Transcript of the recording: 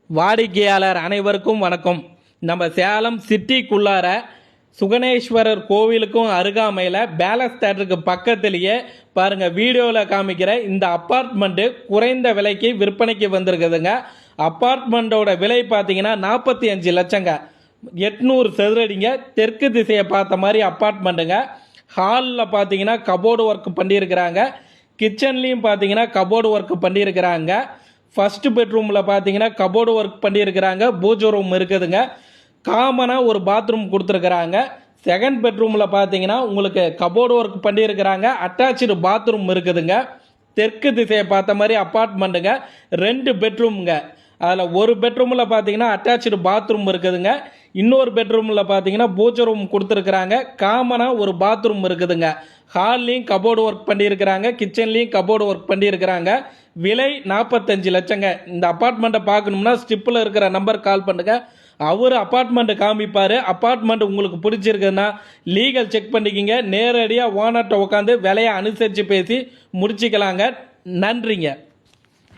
வாடிக்கையாளர் அனைவருக்கும் வணக்கம். நம்ம சேலம் சிட்டிக்குள்ளார சுகனேஸ்வரர் கோவிலுக்கும் அருகாமையில் பேலஸ் தேட்டருக்கு பக்கத்துலேயே பாருங்கள், வீடியோவில் காமிக்கிற இந்த அப்பார்ட்மெண்ட்டு குறைந்த விலைக்கு விற்பனைக்கு வந்திருக்குதுங்க. அப்பார்ட்மெண்ட்டோட விலை பார்த்தீங்கன்னா 45 லட்சங்க. 800 சதுரடிங்க. தெற்கு திசையை பார்த்த மாதிரி அப்பார்ட்மெண்ட்டுங்க. ஹாலில் பார்த்தீங்கன்னா கபோர்டு ஒர்க் பண்ணியிருக்கிறாங்க. கிச்சன்லேயும் பார்த்தீங்கன்னா கபோர்டு ஒர்க் பண்ணியிருக்கிறாங்க. ஃபஸ்ட்டு பெட்ரூமில் பார்த்தீங்கன்னா கபோர்டு ஒர்க் பண்ணியிருக்கிறாங்க. பூஜை ரூம் இருக்குதுங்க. காமனாக ஒரு பாத்ரூம் கொடுத்துருக்குறாங்க. செகண்ட் பெட்ரூமில் பார்த்தீங்கன்னா உங்களுக்கு கபோர்டு ஒர்க் பண்ணியிருக்கிறாங்க. அட்டாச்சு பாத்ரூம் இருக்குதுங்க. தெற்கு திசையை பார்த்த மாதிரி அப்பார்ட்மெண்ட்டுங்க. 2 பெட்ரூமுங்க. அதில் ஒரு பெட்ரூமில் பார்த்தீங்கன்னா அட்டாச்சு பாத்ரூம் இருக்குதுங்க. இன்னொரு பெட்ரூமில் பார்த்தீங்கன்னா பூஜை ரூம் கொடுத்துருக்குறாங்க. காமனாக ஒரு பாத்ரூம் இருக்குதுங்க. ஹால்லையும் கபோர்டு ஒர்க் பண்ணியிருக்கிறாங்க. கிச்சன்லேயும் கபோர்டு ஒர்க் பண்ணியிருக்கிறாங்க. விலை 45 லட்சங்க. இந்த அப்பார்ட்மெண்ட்டை பார்க்கணும்னா ஸ்டிப்பில் இருக்கிற நம்பர் கால் பண்ணுங்க. அவர் அப்பார்ட்மெண்ட்டு காமிப்பார். அப்பார்ட்மெண்ட் உங்களுக்கு பிடிச்சிருக்குன்னா லீகல் செக் பண்ணிக்கிங்க. நேரடியாக ஓனர்கிட்ட உட்காந்து விலையை அனுசரித்து பேசி முடிச்சுக்கலாங்க. நன்றிங்க.